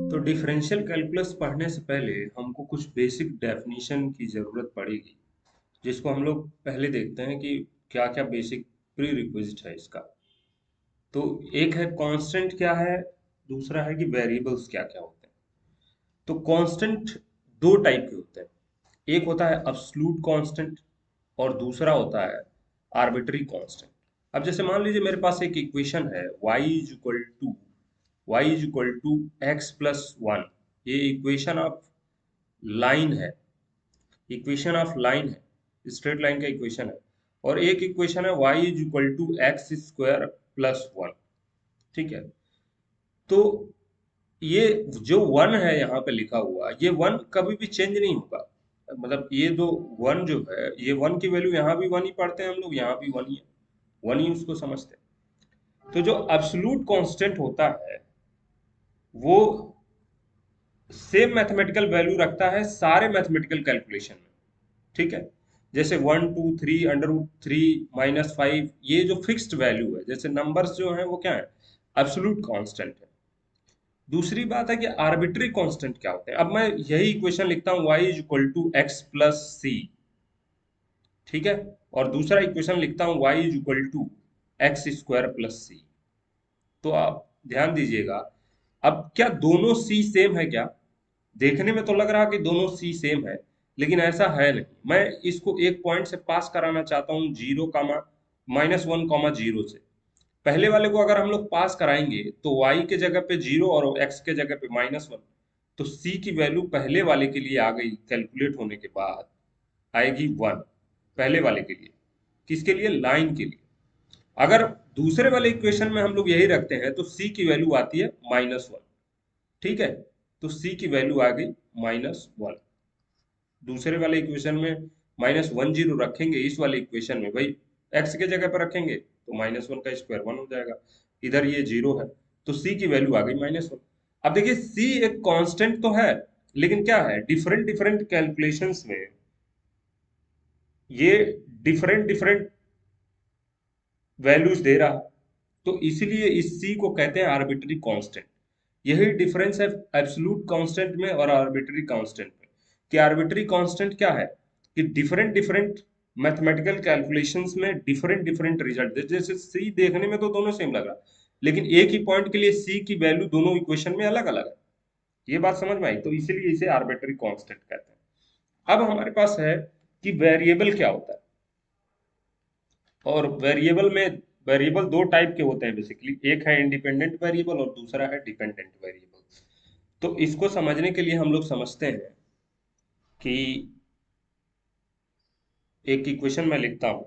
तो differential calculus पढ़ने से पहले हमको कुछ बेसिक डेफिनेशन की ज़रूरत पड़ेगी, जिसको हम लोग पहले देखते हैं कि क्या क्या बेसिक प्री रिक्विजिट है इसका। तो एक है कांस्टेंट क्या है, दूसरा है कि वेरिएबल्स क्या क्या होते हैं। तो कांस्टेंट दो टाइप के होते हैं, एक होता है अब्सोल्यूट कांस्टेंट और दूसरा होता है आर्बिट्री कांस्टेंट। अब जैसे मान लीजिए मेरे पास एक इक्वेशन है y is equal to x plus one. ये इक्वेशन ऑफ लाइन है, स्ट्रेट लाइन का इक्वेशन है। और एक इक्वेशन है y=x² प्लस वन। ठीक है। तो ये जो वन है यहाँ पे लिखा हुआ, ये वन कभी भी चेंज नहीं होगा। मतलब ये दो वन जो है, ये वन की वैल्यू यहाँ भी वन ही पढ़ते हैं हम लोग, यहाँ भी वन ही है, वन ही उसको समझते हैं। तो जो एब्सोल्यूट कांस्टेंट होता है वो सेम मैथमेटिकल वैल्यू रखता है सारे मैथमेटिकल कैलकुलेशन में। ठीक है। जैसे 1 2 3 √3 -5, ये जो फिक्स्ड वैल्यू है, जैसे नंबर्स जो हैं वो क्या है, एब्सोल्यूट कांस्टेंट है। दूसरी बात है कि आर्बिट्री कांस्टेंट क्या होते हैं। अब मैं यही इक्वेशन लिखता हूँ y=x+c। ठीक है। और दूसरा इक्वेशन लिखता हूँ y=x² + c। तो आप ध्यान दीजिएगा, अब क्या दोनों c सेम है क्या? देखने में तो लग रहा कि दोनों सी सेम है, लेकिन ऐसा है नहीं। मैं इसको एक पॉइंट से पास कराना चाहता हूँ, 0, -1, 0 से। पहले वाले को अगर हम लोग पास कराएंगे तो y के जगह पे 0 और x के जगह पे -1, तो c की वैल्यू पहले वाले के लिए आ गई, कैलकुलेट होने के बाद आएगी 1 पहले वाले के लिए। किसके लिए? लाइन के लिए। अगर दूसरे वाले इक्वेशन में हम लोग यही रखते हैं तो c की वैल्यू आती है -1। ठीक है। तो c की वैल्यू आ गई -1। दूसरे वाले इक्वेशन में -1 0 रखेंगे, इस वाले इक्वेशन में भाई x के जगह पर रखेंगे तो -1 का स्क्वायर 1 हो जाएगा। इधर ये 0 है, तो c की वैल्यू आ गई -1। अब देखिए c एक कांस्टेंट तो है, लेकिन क्या है, डिफरेंट डिफरेंट कैलकुलेशंस में ये डिफरेंट डिफरेंट वैल्यूज दे रहा है। तो इसीलिए इस c को कहते हैं आर्बिट्री कांस्टेंट। यही डिफरेंस है एब्सोल्यूट कांस्टेंट में और आर्बिट्री कांस्टेंट में। कि आर्बिट्री कांस्टेंट क्या है कि डिफरेंट डिफरेंट मैथमेटिकल कैलकुलेशंस में डिफरेंट डिफरेंट रिजल्ट, जैसे सी देखने में तो दोनों सेम लग रहा है, लेकिन एक ही पॉइंट के लिए सी की वैल्यू दोनों इक्वेशन में अलग अलग है। ये बात समझ में आई? तो इसीलिए इसे आर्बिट्री कांस्टेंट कहते हैं। अब हमारे पास है कि वेरिएबल क्या होता है। और वेरिएबल दो टाइप के होते हैं बेसिकली, एक है इंडिपेंडेंट वेरिएबल और दूसरा है डिपेंडेंट वेरिएबल। तो इसको समझने के लिए हम लोग समझते हैं कि एक इक्वेशन मैं लिखता हूँ।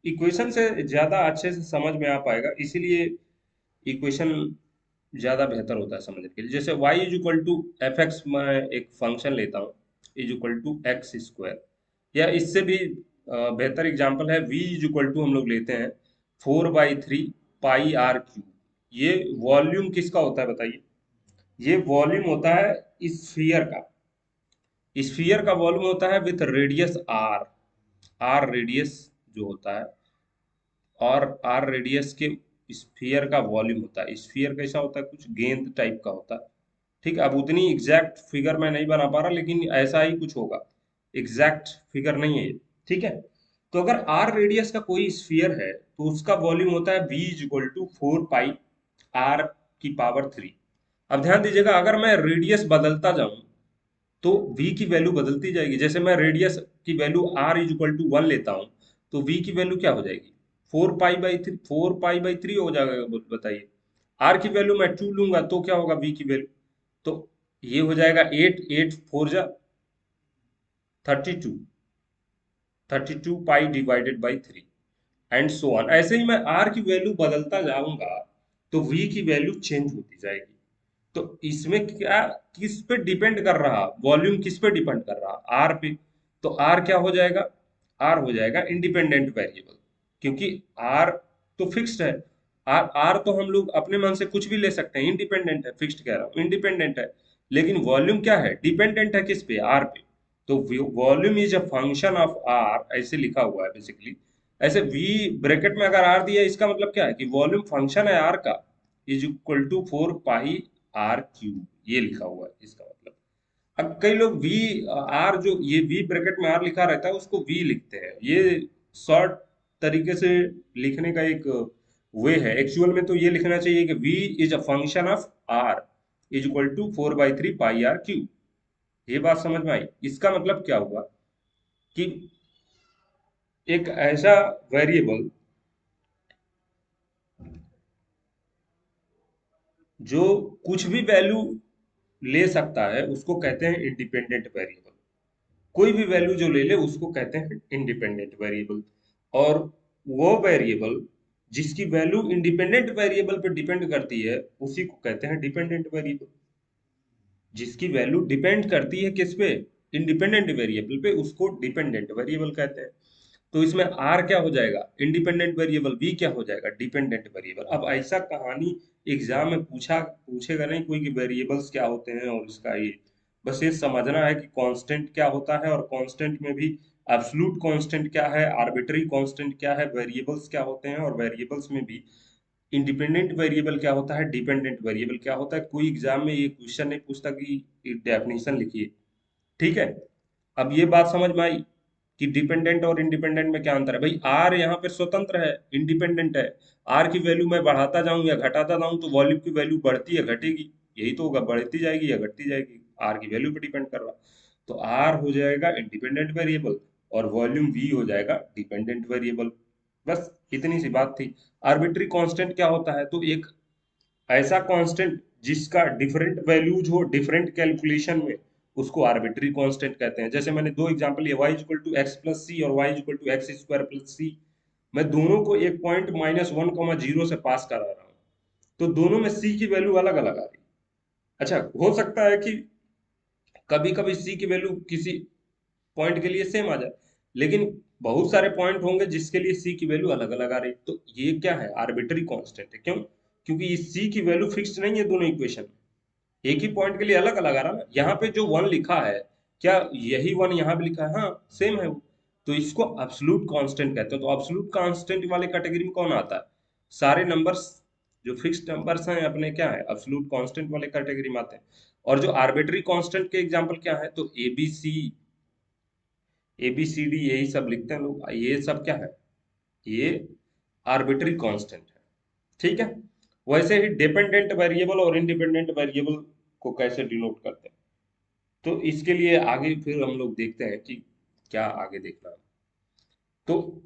इक्वेशन से ज़्यादा अच्छे से समझ में आ पाएगा, इसीलिए इक्वेशन ज़्यादा बेहतर होता है समझने के लिए। जैसे y=f(x), मैं एक फंक्शन लेता हूँ =x², या इससे भी बेहतर एग्जांपल है v हम लोग लेते हैं 4/3 πr³ ये वॉल्यूम किसका होता है बताइए? ये वॉल्यूम होता है स्फीयर का। स्फीयर का वॉल्यूम होता है with radius r। R radius जो होता है, और आर रेडियस के स्फीयर का वॉल्यूम होता है। स्फीयर कैसा होता है? कुछ गेंद टाइप का होता है। ठीक है। अब उतनी एग्जैक्ट फिगर मैं नहीं बना पा रहा, लेकिन ऐसा ही कुछ होगा, एग्जैक्ट फिगर नहीं है ये। ठीक है। तो अगर आर रेडियस का कोई स्फीयर है तो उसका वॉल्यूम होता है v = 4πr⁴। अब ध्यान दीजिएगा, अगर मैं रेडियस बदलता जाऊं तो v की वैल्यू बदलती जाएगी। जैसे मैं रेडियस की वैल्यू r = 1 लेता हूं, तो v की वैल्यू क्या हो जाएगी? 4π/3 हो जाएगा। बताइए, r की वैल्यू मैं 2 लूंगा तो क्या होगा v की वैल्यू? तो ये हो जाएगा 8, 8 4 जा 32, 32π/3 एंड सो ऑन। ऐसे ही मैं r की वैल्यू बदलता जाऊंगा तो v की वैल्यू चेंज होती जाएगी। तो इसमें क्या, किस पे डिपेंड कर रहा, वॉल्यूम किस पे डिपेंड कर रहा? आर पे। तो आर क्या हो जाएगा? आर हो जाएगा इंडिपेंडेंट वेरिएबल, क्योंकि आर तो फिक्स्ड है। आर आर तो हम लोग अपने मन से कुछ भी ले सकते हैं, इंडिपेंडेंट है, फिक्स्ड कह रहा हूँ, इंडिपेंडेंट है। लेकिन वॉल्यूम क्या है? डिपेंडेंट है किस पे? आर पे। तो volume is a function of r, ऐसे लिखा हुआ है बेसिकली। ऐसे वी ब्रैकेट में अगर आर दिया, इसका मतलब क्या है कि वॉल्यूम फंक्शन है आर का, =4πr³। ये लिखा हुआ है इसका मतलब। अब कई लोग वी आर, जो ये वी ब्रैकेट में आर लिखा रहता है उसको वी लिखते हैं। ये शॉर्ट तरीके से लिखने का एक वे है। एक्चुअल में तो ये लिखना चाहिए कि V is a function of r is equal to 4/3 pi r cube. ये बात समझ में आई? इसका मतलब क्या हुआ कि एक ऐसा वेरिएबल जो कुछ भी वैल्यू ले सकता है उसको कहते हैं इंडिपेंडेंट वेरिएबल। कोई भी वैल्यू जो ले ले उसको कहते हैं इंडिपेंडेंट वेरिएबल। और वो वेरिएबल जिसकी वैल्यू इंडिपेंडेंट वेरिएबल पे डिपेंड करती है उसी को कहते हैं डिपेंडेंट वेरिएबल। जिसकी वैल्यू डिपेंड करती है किस पे? इंडिपेंडेंट वेरिएबल पे, उसको डिपेंडेंट वेरिएबल कहते हैं। तो इसमें आर क्या हो जाएगा? Independent variable. वी क्या हो जाएगा? Dependent variable. अब ऐसा कहानी एग्जाम में पूछेगा नहीं कोई कि वेरिएबल्स क्या होते हैं और इसका ये, बस ये समझना है कि कांस्टेंट क्या होता है और कांस्टेंट में भी एब्सोल्यूट कांस्टेंट क्या है, आर्बिट्री कांस्टेंट क्या है, वेरिएबल्स क्या होते हैं, और वेरिएबल्स में भी इंडिपेंडेंट वेरिएबल क्या होता है, डिपेंडेंट वेरिएबल क्या होता है। कोई एग्जाम में ये क्वेश्चन नहीं पूछता कि डेफिनेशन लिखिए। ठीक है? अब ये बात समझ में आई कि डिपेंडेंट और इंडिपेंडेंट में क्या अंतर है। भाई आर यहाँ पे स्वतंत्र है, इंडिपेंडेंट है। आर की वैल्यू मैं बढ़ाता जाऊं या घटाता जाऊं तो वॉल्यूम की वैल्यू बढ़ती है घटेगी? यही तो होगा, बढ़ती जाएगी या घटती जाएगी, आर की वैल्यू पे डिपेंड कर रहा। तो आर हो जाएगा इंडिपेंडेंट वेरिएबल और वॉल्यूम वी हो जाएगा डिपेंडेंट वेरिएबल। बस इतनी सी बात थी। आर्बिट्री कांस्टेंट क्या होता है? तो एक ऐसा कांस्टेंट जिसका डिफरेंट वैल्यूज हो डिफरेंट कैलकुलेशन में, उसको आर्बिट्री कांस्टेंट कहते हैं। जैसे मैंने दो एग्जांपल लिए, y equal to x plus c और y equal to x square plus c. मैं दोनों को एक पॉइंट -1, 0 से पास करा रहा हूँ, तो दोनों में c की वैल्यू अलग अलग आ रही है। अच्छा, हो सकता है कि कभी कभी c की वैल्यू किसी पॉइंट के लिए सेम आ जाए, लेकिन बहुत सारे पॉइंट होंगे जिसके लिए c की वैल्यू अलग अलग आ रही है। तो ये क्या है? आर्बिट्री कांस्टेंट है। क्यों? क्योंकि ये c की वैल्यू फिक्स्ड नहीं है दोनों इक्वेशन में, एक ही पॉइंट के लिए अलग अलग आ रहा है ना। यहाँ पे जो वन लिखा है, क्या यही वन यहाँ पे लिखा है? हाँ, सेम है वो। तो इसको अब्सोल्यूट कांस्टेंट कहते हैं। तो अब्सोल्यूट कांस्टेंट वाले कैटेगरी में कौन आता है? सारे नंबर्स जो फिक्स्ड नंबर्स हैं अपने, क्या है? अब्सोल्यूट कांस्टेंट वाले कैटेगरी में आते हैं। और जो आर्बिट्री कांस्टेंट के एग्जांपल क्या है? तो ए बी सी डी यही सब लिखते हैं लोग, ये सब क्या है? ये आर्बिट्री कांस्टेंट है। ठीक है? वैसे ही डिपेंडेंट वेरिएबल और इंडिपेंडेंट वेरिएबल को कैसे डिनोट करते हैं, तो इसके लिए आगे फिर हम लोग देखते हैं कि क्या आगे देखना है। तो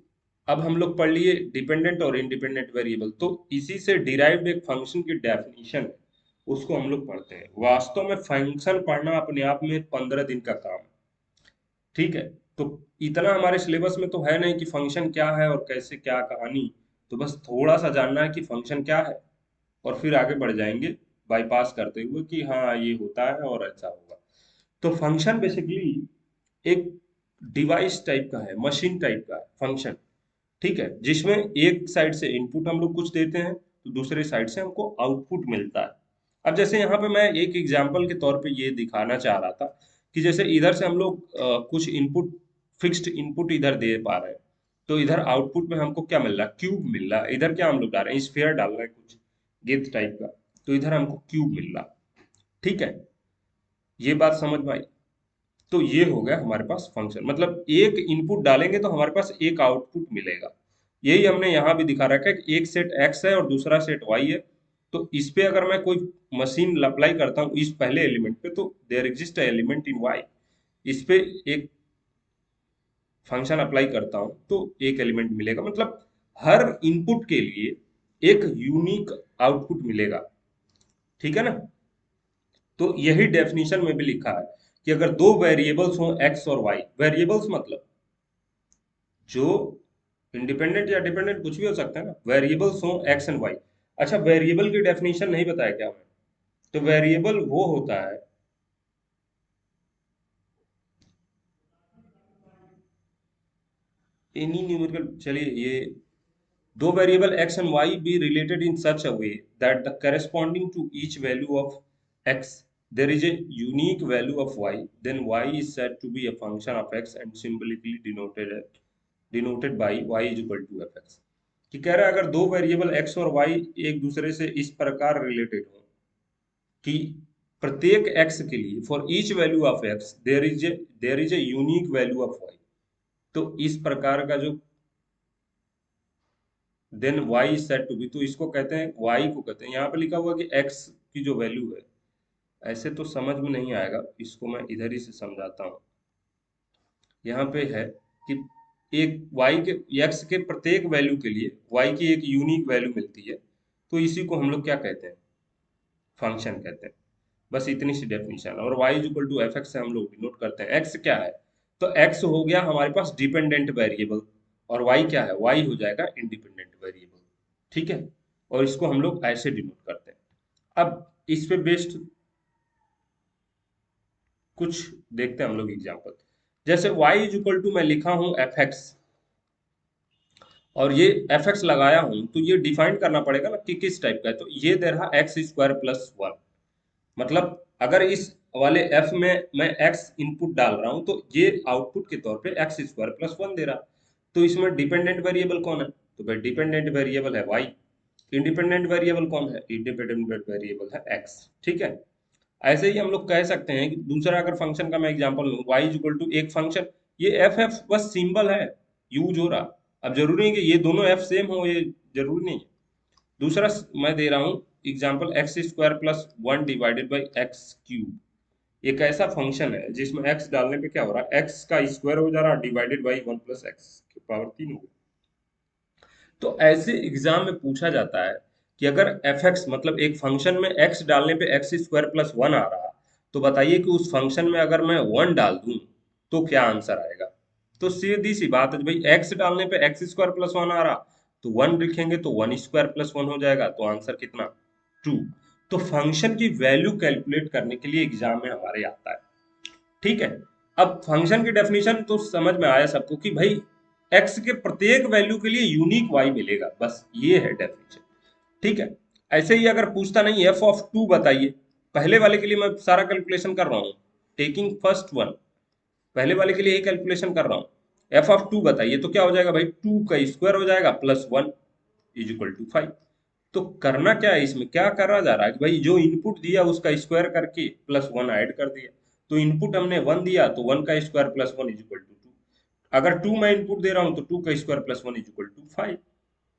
अब हम लोग पढ़ लिए डिपेंडेंट और इंडिपेंडेंट वेरिएबल, तो इसी से डिराइव्ड एक फंक्शन की डेफिनेशन है, उसको हम लोग पढ़ते हैं। वास्तव में फंक्शन पढ़ना अपने आप में 15 दिन का काम है। ठीक है? तो इतना हमारे सिलेबस में तो है नहीं कि फंक्शन क्या है और कैसे क्या कहानी। तो बस थोड़ा सा जानना है कि फंक्शन क्या है, और फिर आगे बढ़ जाएंगे बाईपास करते हुए कि हाँ ये होता है और ऐसा होगा। तो फंक्शन बेसिकली एक डिवाइस टाइप का है, मशीन टाइप का है फंक्शन। ठीक है? जिसमें एक साइड से इनपुट हम लोग कुछ देते हैं तो दूसरे साइड से हमको आउटपुट मिलता है। अब जैसे यहाँ पे मैं एक एग्जांपल के तौर पे ये दिखाना चाह रहा था कि जैसे इधर से हम लोग कुछ इनपुट, फिक्स्ड इनपुट इधर दे पा रहे हैं, तो इधर आउटपुट में हमको क्या मिल रहा है? क्यूब मिल रहा है। इधर क्या हम लोग डाल रहे हैं? स्फीयर डाल रहे हैं, कुछ गेंद टाइप का, तो इधर हमको क्यूब मिल रहा है। ठीक है? ये बात समझ में आई? तो ये हो गया हमारे पास फंक्शन, मतलब एक इनपुट डालेंगे तो हमारे पास एक आउटपुट मिलेगा। यही हमने यहाँ भी दिखा रखा है कि एक सेट x है और दूसरा सेट y है। तो इस पे अगर मैं कोई मशीन अप्लाई करता हूँ इस पहले एलिमेंट पे, तो there exist element in y। इस पे एक फंक्शन अप्लाई करता हूँ तो एक एलिमेंट मिलेगा, मतलब हर इनपुट के लिए एक यूनिक आउटपुट मिलेगा। ठीक है ना? तो यही डेफिनेशन में भी लिखा है कि अगर दो वेरिएबल्स हों x और y, वेरिएबल्स मतलब जो इंडिपेंडेंट या डिपेंडेंट कुछ भी हो सकता है ना, वेरिएबल्स हों x एंड y। अच्छा, वेरिएबल की डेफिनेशन नहीं बताया क्या मैं? तो वेरिएबल वो होता है, एनी न्यूमेरिकल, चलिए ये दो variable x and y be related in such a way that the corresponding to each value of x there is a unique value of y, then y is said to be a function of x and symbolically denoted by y is equal to fx। कि कह रहा है अगर दो variable x और y एक दूसरे से इस प्रकार रिलेटेड हो कि प्रत्येक x के लिए for each value of x there is a unique value of y। तो इस प्रकार का जो then y is said to be, तो इसको कहते हैं, y को कहते हैं, यहाँ पे लिखा हुआ कि x की जो वैल्यू है, ऐसे तो समझ में नहीं आएगा, इसको मैं इधर ही से समझाता हूँ। यहाँ पे है कि एक y के x के प्रत्येक वैल्यू के लिए y की एक यूनिक वैल्यू मिलती है, तो इसी को हम लोग क्या कहते हैं, फंक्शन कहते हैं। बस इतनी सी डेफिनेशन। और y is equal to f x से हम लोग डिनोट करते हैं। x क्या है, तो x हो गया हमारे पास डिपेंडेंट वेरिएबल, और y क्या है, y हो जाएगा इंडिपेंडेंट वेरिएबल। ठीक है, और इसको हम लोग ऐसे डिनोट करते हैं। अब इस पे बेस्ड कुछ देखते हैं हम लोग एग्जांपल। जैसे y इज इक्वल टू मैं लिखा हूं एफ एक्स, और ये एफ एक्स लगाया हूं, तो ये डिफाइन करना पड़ेगा ना कि किस टाइप का है। तो ये दे रहा एक्स स्क्वायर प्लस वन, मतलब अगर इस वाले f में मैं x इनपुट डाल रहा हूं, तो ये आउटपुट के तौर पे एक्स स्क्वायर प्लस वन दे रहा। तो इसमें डिपेंडेंट वेरिएबल कौन है, तो भाई डिपेंडेंट वेरिएबल है y। इंडिपेंडेंट वेरिएबल कौन है, इंडिपेंडेंट वेरिएबल है x। ठीक है, ऐसे ही हम लोग कह सकते हैं कि दूसरा अगर फंक्शन का मैं एग्जांपल लूं, y इज इक्वल टू एक फंक्शन, ये एफ एफ बस सिंबल है, यूज हो रहा। अब जरूरी नहीं कि ये दोनों f सेम हो, ये जरूरी नहीं है। दूसरा मैं दे रहा हूँ example x square plus one divided by x cube. एक ऐसा फंक्शन है जिसमें x डालने पे क्या हो रहा है, x का स्क्वायर हो जा रहा है divided by one plus x की पावर तीन हो गई। तो ऐसे एग्जाम में पूछा जाता है कि अगर एफ एक्स मतलब एक फंक्शन में x डालने पे एक्स स्क्वायर प्लस वन आ रहा, तो बताइए कि उस फंक्शन में अगर मैं वन डाल दूं तो क्या आंसर आएगा। तो सीधी सी बात है भाई, x डालने पे एक्स स्क्वायर प्लस वन आ रहा, तो वन लिखेंगे तो वन स्क्वायर प्लस वन हो जाएगा, तो आंसर कितना, टू। तो फंक्शन की वैल्यू कैलकुलेट करने के लिए एग्जाम में हमारे आता है। ठीक है, अब फंक्शन की डेफिनेशन तो समझ में आया सबको कि भाई x के प्रत्येक वैल्यू के लिए यूनिक y मिलेगा, बस ये है डेफिनेशन। ठीक है, ऐसे ही अगर पूछता नहीं f ऑफ टू बताइए, पहले वाले के लिए मैं सारा कैलकुलेशन कर रहा हूँ, टेकिंग फर्स्ट वन, पहले वाले के लिए ही कैलकुलेशन कर रहा हूँ। एफ ऑफ टू बताइए, तो क्या हो जाएगा भाई, टू का स्क्वायर हो जाएगा plus one is equal to five. तो करना क्या है, इसमें क्या करा जा रहा है कि भाई जो इनपुट दिया उसका स्क्वायर करके प्लस वन ऐड कर दिया। तो इनपुट हमने वन दिया, तो वन का square plus one is equal to two. अगर टू मैं इनपुट दे रहा हूं, तो टू का square plus one is equal to five.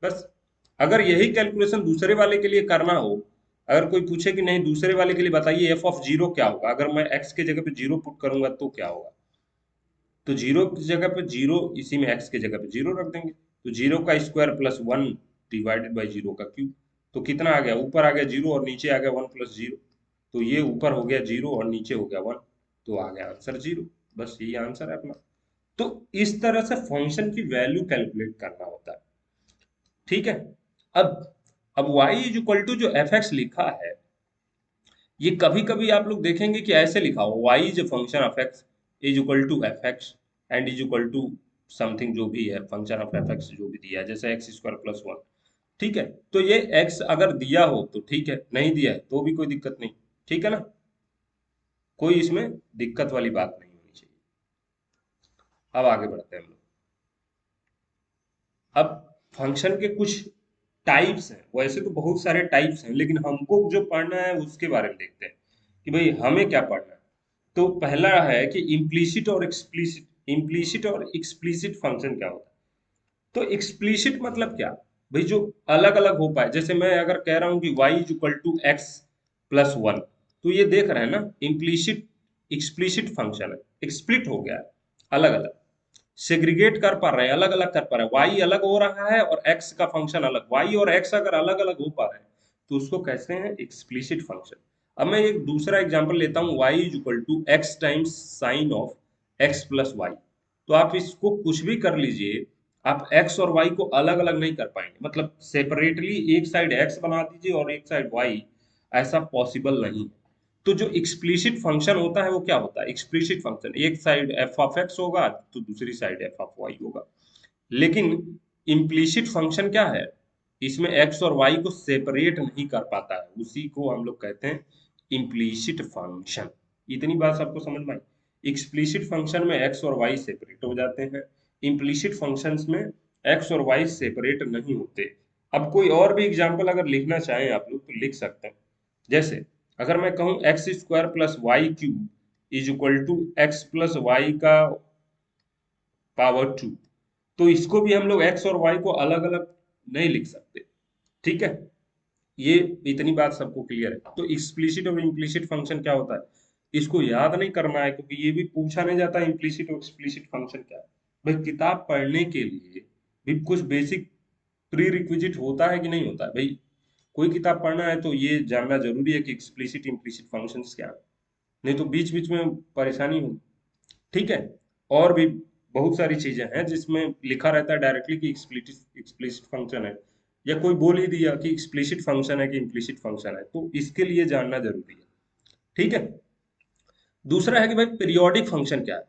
बस, अगर यही कैलकुलेशन दूसरे वाले के लिए करना हो, अगर कोई पूछे कि नहीं दूसरे वाले के लिए बताइए एफ ऑफ जीरो क्या होगा, अगर मैं एक्स के जगह पे जीरो पुट करूंगा तो क्या होगा, तो जीरो की जगह पे जीरो, इसी में एक्स की जगह पे जीरो रख देंगे। तो जीरो का square plus one divided by zero का क्यूब। तो कितना आ गया, ऊपर आ गया जीरो और नीचे आ गया वन प्लस जीरो। तो ये ऊपर हो गया जीरो और नीचे हो गया वन, तो आ गया आंसर जीरो। बस यही आंसर है अपना। तो इस तरह से फंक्शन की वैल्यू कैलकुलेट करना होता है। ठीक है, अब अब y इज इक्वल टू जो एफ एक्स लिखा है, ये कभी कभी आप लोग देखेंगे कि ऐसे लिखा हो, y is a function of x is equal to f x and is equal to something जो भी है फंक्शन ऑफ एफ एक्स जो भी दिया है, जैसे एक्स स्क्वायर प्लस वन। ठीक है, तो ये x अगर दिया हो तो ठीक है, नहीं दिया है तो भी कोई दिक्कत नहीं। ठीक है ना, कोई इसमें दिक्कत वाली बात नहीं होनी चाहिए। अब आगे बढ़ते हैं हम लोग। अब फंक्शन के कुछ टाइप्स हैं, वैसे तो बहुत सारे टाइप्स हैं, लेकिन हमको जो पढ़ना है उसके बारे में देखते हैं कि भाई हमें क्या पढ़ना है। तो पहला है कि इम्प्लीसिट और एक्सप्लीसिट। इम्प्लीसिट और एक्सप्लीसिट फंक्शन क्या होता है, तो एक्सप्लीसिट मतलब क्या, भाई जो अलग अलग हो पाए। जैसे मैं अगर कह रहा हूँ कि y is equal to x plus one, तो ये देख रहे हैं ना, इम्प्लीसिट एक्सप्लीसिट फंक्शन है, एक्सप्लिट हो गया है, अलग अलग सेग्रीगेट कर पा रहे हैं, अलग अलग कर पा रहे हैं, y अलग हो रहा है और x का फंक्शन अलग। y और x अगर अलग अलग हो पा रहे हैं तो उसको कहते हैं एक्सप्लिसिट फंक्शन। अब मैं एक दूसरा एग्जांपल लेता हूँ, y is equal to x times sine of x plus y. तो आप इसको कुछ भी कर लीजिए, आप x और y को अलग अलग नहीं कर पाएंगे, मतलब सेपरेटली एक साइड x बना दीजिए और एक साइड y, ऐसा पॉसिबल नहीं है। तो जो एक्सप्लिसिट फंक्शन होता है वो क्या होता है, एक्सप्लिसिट फंक्शन एक साइड एफ ऑफ एक्स होगा तो दूसरी साइड एफ ऑफ वाई होगा। लेकिन इम्प्लिसिट फंक्शन क्या है, इसमें एक्स और वाई को सेपरेट नहीं कर पाता है, उसी को हम लोग कहते हैं इम्प्लिसिट फंक्शन। इतनी बात सबको समझ में आई। एक्सप्लिसिट फंक्शन में एक्स और वाई सेपरेट हो जाते हैं, इम्प्लिसिट फंक्शंस में एक्स और वाई सेपरेट नहीं होते। अब कोई और भी एग्जाम्पल अगर लिखना चाहें आप लोग तो लिख सकते हैं। जैसे अगर मैं कहूँ x square plus y cube is equal to x plus y का पावर 2, तो इसको भी हम लोग एक्स और वाई को अलग अलग नहीं लिख सकते। ठीक है, ये इतनी बात सबको क्लियर है। तो एक्सप्लिसिट और इम्प्लिसिट फंक्शन क्या होता है, इसको याद नहीं करना है, क्योंकि ये भी पूछा नहीं जाता इम्प्लिसिट और एक्सप्लिसिट फंक्शन क्या है। भाई किताब पढ़ने के लिए भी कुछ बेसिक प्री रिक्विजिट होता है कि नहीं होता है। भाई कोई किताब पढ़ना है तो ये जानना जरूरी है कि एक्सप्लिसिट इम्प्लिसिट फंक्शंस क्या है, नहीं तो बीच बीच में परेशानी होगी। ठीक है, और भी बहुत सारी चीजें हैं जिसमें लिखा रहता है डायरेक्टली कि एक्सप्लिसिट एक्सप्लिसिट फंक्शन है, या कोई बोल ही दिया कि एक्सप्लिसिट फंक्शन है कि इम्प्लिसिट फंक्शन है, तो इसके लिए जानना जरूरी है। ठीक है, दूसरा है कि भाई पीरियोडिक फंक्शन क्या है।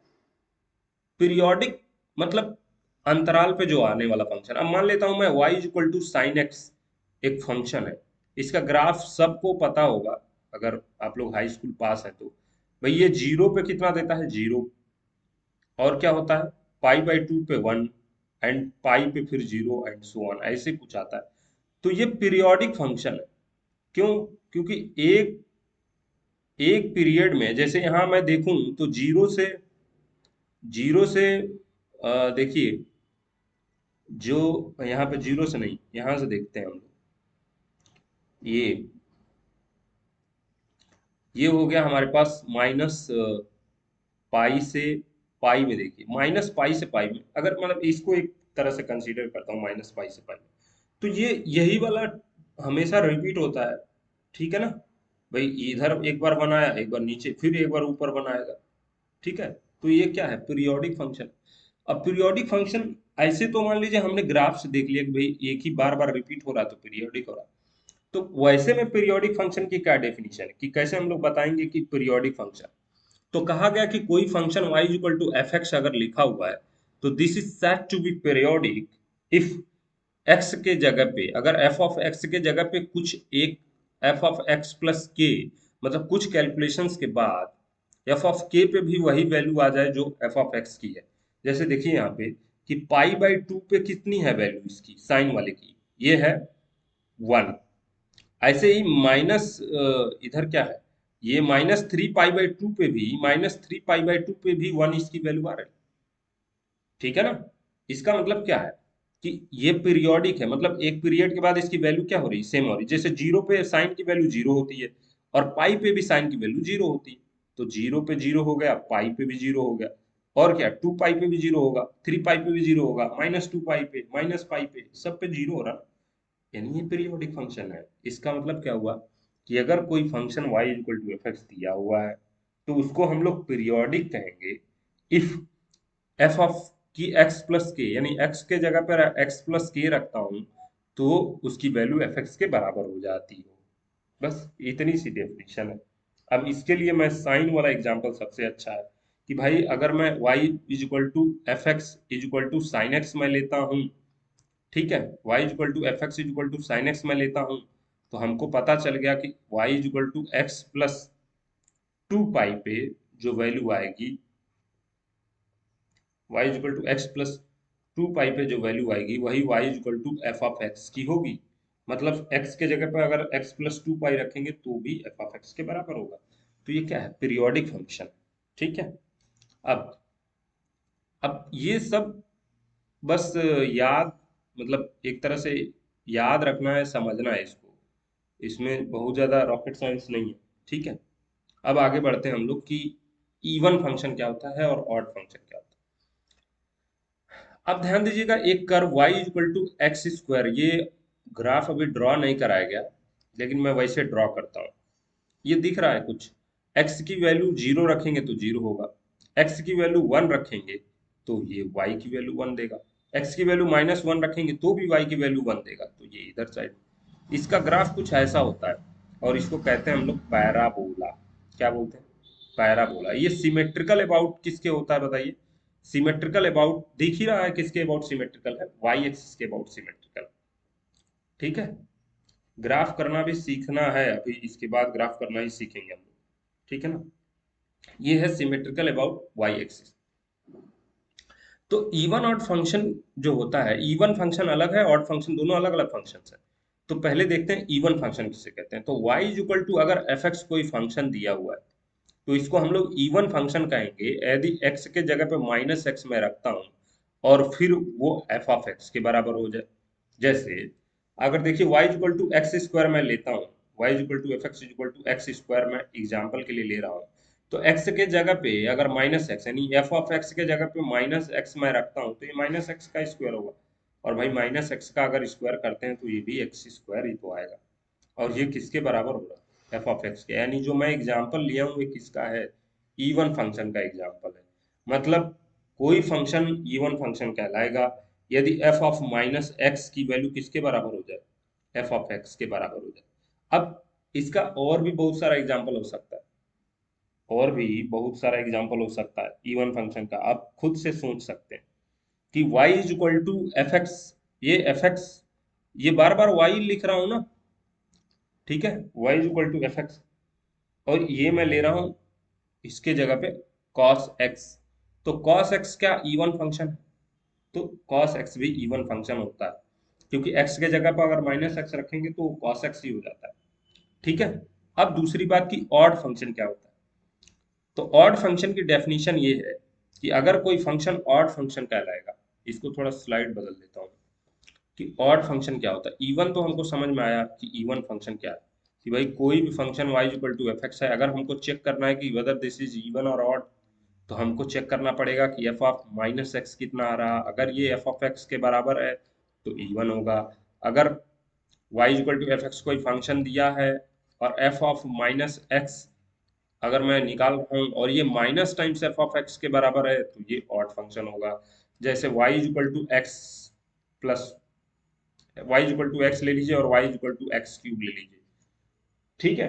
पीरियोडिक मतलब अंतराल पे जो आने वाला फंक्शन। अब मान लेता हूं मैं y equal to sine x एक फंक्शन है, इसका ग्राफ सबको पता होगा अगर आप लोग हाई स्कूल पास है तो। भाई ये जीरो पे कितना देता है, जीरो, और क्या होता है पाई बाई टू पे वन, एंड पाई पे फिर जीरो एंड सो ऑन, ऐसे कुछ आता है। तो ये पीरियोडिक फंक्शन है। क्यों, क्योंकि एक एक पीरियड में, जैसे यहाँ मैं देखूं तो जीरो से देखिए, जो यहाँ पे जीरो से नहीं, यहाँ से देखते हैं हम लोग, ये हो गया हमारे पास माइनस पाई से पाई में। देखिए माइनस पाई से पाई में, अगर मतलब इसको एक तरह से कंसीडर करता हूँ माइनस पाई से पाई में, तो ये यही वाला हमेशा रिपीट होता है। ठीक है ना, भाई इधर एक बार बनाया, एक बार नीचे, फिर एक बार ऊपर बनाएगा। ठीक है, तो ये क्या है, पीरियोडिक फंक्शन। अब पीरियोडिक फंक्शन ऐसे तो मान लीजिए हमने ग्राफ से देख लिया कि भाई एक ही बार बार रिपीट हो रहा है तो पीरियोडिक हो रहा है। तो वैसे में पीरियोडिक फंक्शन की क्या डेफिनेशन है, कि कैसे हम लोग बताएंगे कि पीरियोडिक फंक्शन। तो कहा गया कि कोई function y equal to f x अगर लिखा हुआ है तो this is said to be periodic if x के जगह पे, अगर f ऑफ x के जगह पे कुछ एक f ऑफ x प्लस के, मतलब कुछ कैलकुलेशंस के बाद f ऑफ k पे भी वही वैल्यू आ जाए जो f ऑफ x की है। जैसे देखिए यहाँ पे कि पाई बाई टू पे कितनी है वैल्यू इसकी, साइन वाले की, ये है वन। ऐसे ही माइनस इधर क्या है, ये minus three pi by two पे भी, minus three pi by two पे भी वन इसकी वैल्यू आ रही है। ठीक है ना, इसका मतलब क्या है कि ये पीरियोडिक है, मतलब एक पीरियड के बाद इसकी वैल्यू क्या हो रही है, सेम हो रही है। जैसे जीरो पे साइन की वैल्यू जीरो होती है, और पाई पे भी साइन की वैल्यू जीरो होती है। तो जीरो पे जीरो हो गया, पाई पे भी जीरो हो गया, और क्या टू पाई पे भी जीरो होगा, थ्री पाई पे भी जीरो होगा, माइनस टू पाई पे, माइनस पाई पे, सब पे जीरो हो रहा, यानी ये पीरियोडिक फंक्शन है। इसका मतलब क्या हुआ कि अगर कोई function y equal to f x दिया हुआ है तो उसको हम लोग पीरियोडिक कहेंगे इफ एफ ऑफ की x प्लस के, यानी x के जगह पर x प्लस के रखता हूं तो उसकी वैल्यू एफ एक्स के बराबर हो जाती हो। बस इतनी सी डेफिनेशन है। अब इसके लिए मैं साइन वाला एग्जांपल सबसे अच्छा है कि भाई अगर मैं y is equal to f x is equal to sine x मैं लेता हूँ, ठीक है, y equal to f x equal to sine x में लेता हूं, तो हमको पता चल गया कि y equal to x plus two pi पे जो वैल्यू आएगी, y equal to x plus two pi पे जो वैल्यू आएगी वही y equal to f of x की होगी। मतलब x के जगह पे अगर x प्लस टू पाई रखेंगे तो भी एफ ऑफ एक्स के बराबर होगा। तो ये क्या है, पीरियोडिक फंक्शन। ठीक है, अब अब ये सब बस याद, मतलब एक तरह से याद रखना है, समझना है इसको, इसमें बहुत ज्यादा रॉकेट साइंस नहीं है। ठीक है, अब आगे बढ़ते हैं हम लोग कि इवन फंक्शन क्या होता है और ऑड फंक्शन क्या होता है। अब ध्यान दीजिएगा, एक curve y equal to x square, ये ग्राफ अभी ड्रॉ नहीं कराया गया, लेकिन मैं वैसे ड्रॉ करता हूँ। ये दिख रहा है कुछ, x की वैल्यू जीरो रखेंगे तो जीरो होगा, x की वैल्यू वन रखेंगे तो ये y की वैल्यू वन देगा, x की वैल्यू माइनस वन रखेंगे तो भी y की वैल्यू वन देगा, तो ये इधर साइड इसका ग्राफ कुछ ऐसा होता है। और इसको कहते हैं हम लोग पैराबोला। क्या बोलते हैं, पैराबोला। ये सिमेट्रिकल अबाउट किसके होता है बताइए, सिमेट्रिकल अबाउट दिख ही रहा है किसके अबाउट सिमेट्रिकल है, वाई एक्सिस के अबाउट सिमेट्रिकल। ठीक है, ग्राफ करना भी सीखना है, अभी इसके बाद ग्राफ करना ही सीखेंगे हम लोग। ठीक है ना, ये है सिमेट्रिकल अबाउट वाई एक्सिस। तो इवन ऑड फंक्शन जो होता है, इवन फंक्शन अलग है, ऑड फंक्शन, दोनों अलग अलग फंक्शन है। तो पहले देखते हैं इवन फंक्शन किसे कहते हैं। तो y इज इक्वल टू, अगर एफ एक्स कोई फंक्शन दिया हुआ है तो इसको हम लोग इवन फंक्शन कहेंगे यदि x के जगह पे माइनस एक्स में रखता हूँ और फिर वो एफ ऑफ एक्स के बराबर हो जाए। जैसे अगर देखिए y is equal to x square मैं लेता हूँ, y is equal to f x is equal to x square मैं एग्जाम्पल के लिए ले रहा हूँ, तो x के जगह पे अगर माइनस एक्स यानी एफ ऑफ एक्स के जगह पे माइनस एक्स मैं रखता हूँ तो ये माइनस एक्स का स्क्वायर होगा। और भाई माइनस एक्स का अगर स्क्वायर करते हैं तो ये भी एक्स स्क्वायर ही तो आएगा। और ये किसके बराबर होगा, एफ ऑफ एक्स के। यानी जो मैं एग्जाम्पल लिया हूँ ये किसका है, इवन फंक्शन का एग्जाम्पल है। मतलब कोई फंक्शन इवन फंक्शन कहलाएगा यदि एफ ऑफ माइनस एक्स की वैल्यू किसके बराबर हो जाए, एफ ऑफ एक्स के बराबर हो जाए। अब इसका और भी बहुत सारा एग्जाम्पल हो सकता है, और भी बहुत सारा एग्जाम्पल हो सकता है इवन फंक्शन का, आप खुद से सोच सकते हैं कि y is equal to f x, ये एफ एक्स, ये बार बार y लिख रहा हूं ना, ठीक है, y is equal to f x, और ये मैं ले रहा हूं इसके जगह पे cos x। तो cos x क्या इवन फंक्शन है, तो cos x भी इवन फंक्शन होता है क्योंकि x के जगह पर अगर माइनस एक्स रखेंगे तो cos x ही हो जाता है। ठीक है। अब दूसरी बात की ऑड फंक्शन क्या होता है। तो ऑड फंक्शन की डेफिनेशन ये है कि अगर कोई फंक्शन ऑड फंक्शन कहलाएगा, इसको थोड़ा स्लाइड बदल देता हूँ, कि ऑड फंक्शन क्या होता है। इवन तो हमको समझ में आया कि इवन फंक्शन क्या है, कि भाई कोई भी function y equal to f x है, अगर हमको चेक करना है कि वेदर दिस इज इवन और ऑड, तो हमको चेक करना पड़ेगा कि एफ ऑफ माइनस एक्स कितना आ रहा। अगर ये एफ ऑफ एक्स के बराबर है तो इवन होगा। अगर y equal to f x कोई फंक्शन दिया है और एफ ऑफ माइनस एक्स अगर मैं निकाल रहा हूँ और ये minus times f of x के बराबर है तो ये ऑड फंक्शन होगा। जैसे y equal to x plus y equal to x ले लीजिए और y equal to x cube ले लीजिए, ठीक है।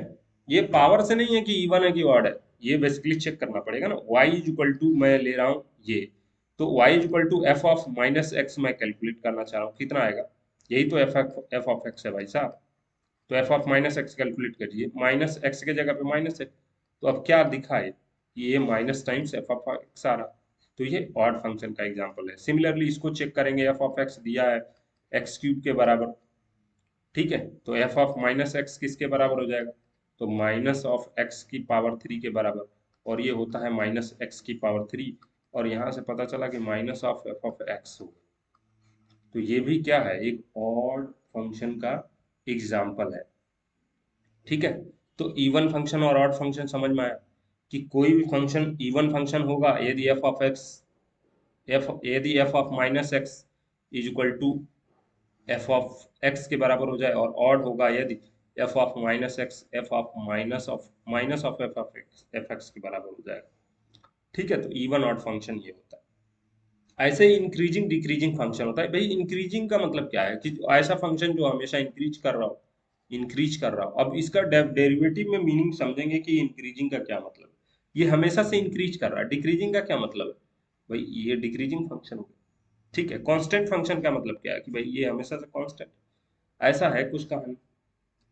ये पावर से नहीं है कि इवन है कि ऑड है, ये बेसिकली चेक करना पड़ेगा ना। y इक्वल टू मैं ले रहा हूँ ये, तो y equal to f of minus x मैं कैलकुलेट करना चाह रहा हूँ, कितना आएगा, यही तो एफ ऑफ एक्स है भाई साहब। तो F of minus x calculate करिए, माइनस एक्स के जगह पे माइनस है, तो अब क्या दिखा है, ये minus times f of x आ रहा। तो ये ऑड फंक्शन का एग्जांपल है। सिमिलरली इसको चेक करेंगे, एफ ऑफ एक्स दिया है एक्स क्यूब के बराबर, ठीक है, तो एफ ऑफ माइनस एक्स किसके बराबर हो जाएगा, तो माइनस ऑफ एक्स की पावर 3 के बराबर, और ये होता है माइनस एक्स की पावर 3, और यहाँ से पता चला कि माइनस ऑफ एक्स हो। तो ये भी क्या है, एक ऑड फंक्शन का एग्जाम्पल है। ठीक है। तो इवन फंक्शन और ऑड फंक्शन समझ में आया कि कोई भी फंक्शन इवन फंक्शन होगा यदि एफ ऑफ एक्स यदि f of minus x is equal to f of x के बराबर हो जाए, और ऑड होगा यदि f of minus x f of minus of f x के बराबर हो जाएगा। ठीक है। तो इवन ऑड फंक्शन ये होता है। ऐसे ही इंक्रीजिंग डिक्रीजिंग फंक्शन होता है। भाई इंक्रीजिंग का मतलब क्या है कि ऐसा फंक्शन जो हमेशा इंक्रीज कर रहा हो, इंक्रीज कर रहा हो। अब इसका डेरिवेटिव में मीनिंग समझेंगे कि इंक्रीजिंग का क्या मतलब है। ये हमेशा से इंक्रीज कर रहा है। डिक्रीजिंग का क्या मतलब है, भाई ये डिक्रीजिंग फंक्शन हो गया। ठीक है। कांस्टेंट फंक्शन का मतलब क्या है कि भाई ये हमेशा से कांस्टेंट, ऐसा है कुछ कहानी।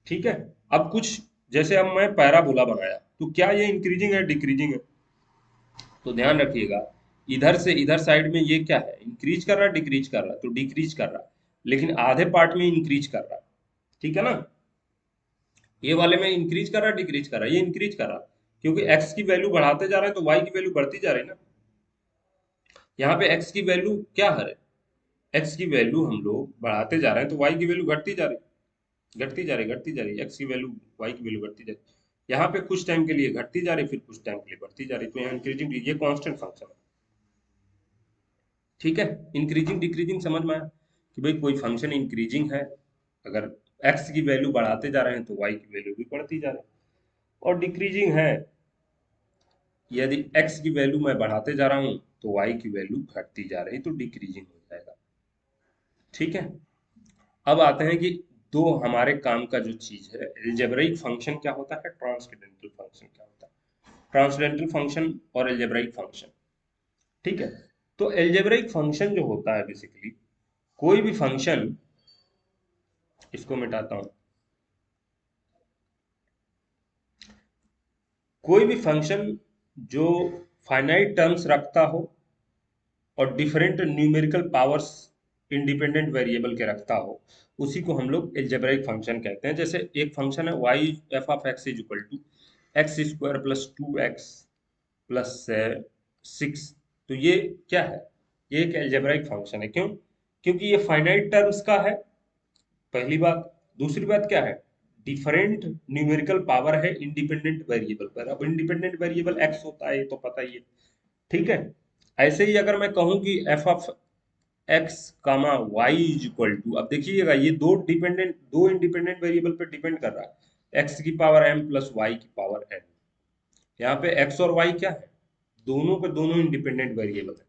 ठीक है। अब कुछ जैसे अब मैं पैराबोला बनाया तो क्या ये इंक्रीजिंग है डिक्रीजिंग है, तो ध्यान रखिएगा इधर से इधर साइड में ये क्या है, इंक्रीज कर रहा है डिक्रीज कर रहा है, तो डिक्रीज कर रहा है, लेकिन आधे पार्ट में इंक्रीज कर रहा है। ठीक है ना। ये वाले में इंक्रीज कर रहा है डिक्रीज कर रहा है, ये इंक्रीज कर रहा है क्योंकि एक्स की वैल्यू बढ़ाते जा रहे हैं तो वाई की वैल्यू बढ़ती जा रही है ना। यहाँ पे एक्स की वैल्यू क्या है, एक्स की वैल्यू हम लोग बढ़ाते जा रहे हैं तो वाई की वैल्यू घटती जा रही, घटती जा रही, घटती जा रही, एक्स की वैल्यू वाई की वैल्यू घटती जा रही। यहाँ पे कुछ टाइम के लिए घटती जा रही, फिर कुछ टाइम के लिए बढ़ती जा रही, तो यहाँ इंक्रीजिंग, ये कांस्टेंट फंक्शन है। ठीक है। इंक्रीजिंग डिक्रीजिंग समझ में आया कि भाई कोई फंक्शन इंक्रीजिंग है, अगर एक्स की वैल्यू बढ़ाते जा रहे हैं तो वाई की वैल्यू भी बढ़ती जा रही है, और डिक्रीजिंग है यदि एक्स की वैल्यू मैं बढ़ाते जा रहा हूं तो वाई की वैल्यू घटती जा रही, तो डिक्रीजिंग हो जाएगा। ठीक है। अब आते हैं कि दो हमारे काम का जो चीज है, एल्जेब्राइक फंक्शन क्या होता है, ट्रांसडेंटल फंक्शन क्या होता है। ट्रांसडेंटल फंक्शन और एल्जेब्राइक फंक्शन। ठीक है। तो एल्जेब्राइक फंक्शन जो होता है बेसिकली कोई भी फंक्शन, इसको मिटाता हूं, कोई भी फंक्शन जो फाइनाइट टर्म्स रखता हो और different numerical powers independent variable के रखता हो, उसी को हम लोग एल्जेब्राइक फंक्शन कहते हैं। जैसे एक फंक्शन है y f of x is equal to x square plus 2x plus 6। तो ये क्या है? ये एक एल्जेब्राइक फंक्शन है। क्यों? क्योंकि ये फाइनाइट टर्म्स का है, पहली बात। दूसरी बात क्या है? डिफरेंट न्यूमेरिकल पावर है इंडिपेंडेंट वेरिएबल पर। अब इंडिपेंडेंट वेरिएबल x होता है, ये तो पता ही है, ठीक है। ऐसे ही अगर मैं कहूं कि f of x comma y is equal to, अब देखिएगा ये दो इंडिपेंडेंट वेरिएबल पे डिपेंड कर रहा है, x की पावर m प्लस y की पावर n। यहाँ पे x और y क्या है? दोनों पे दोनों इंडिपेंडेंट वेरिएबल है।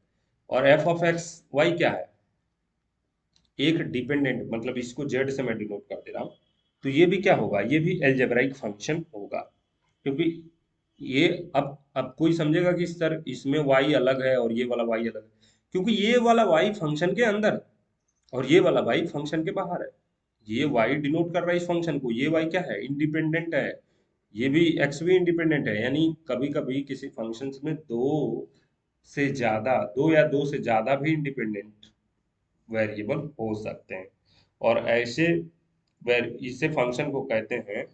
और f ऑफ x y क्या है? एक डिपेंडेंट, मतलब इसको z से मैं डिनोट कर दे रहा हूँ। तो ये भी क्या होगा? ये भी एल्जेब्राइक फंक्शन होगा। क्योंकि ये अब कोई समझेगा कि सर इसमें y अलग है और ये वाला y अलग है, क्योंकि ये वाला y फंक्शन के अंदर है और ये वाला y फंक्शन के बाहर है। ये y डिनोट कर रहा है इस फंक्शन को, ये y क्या है? इंडिपेंडेंट है। ये भी x भी इंडिपेंडेंट है। यानी कभी कभी किसी फंक्शंस में दो या दो से ज्यादा भी इंडिपेंडेंट वेरिएबल हो सकते हैं। और ऐसे इसे फंक्शन को कहते हैं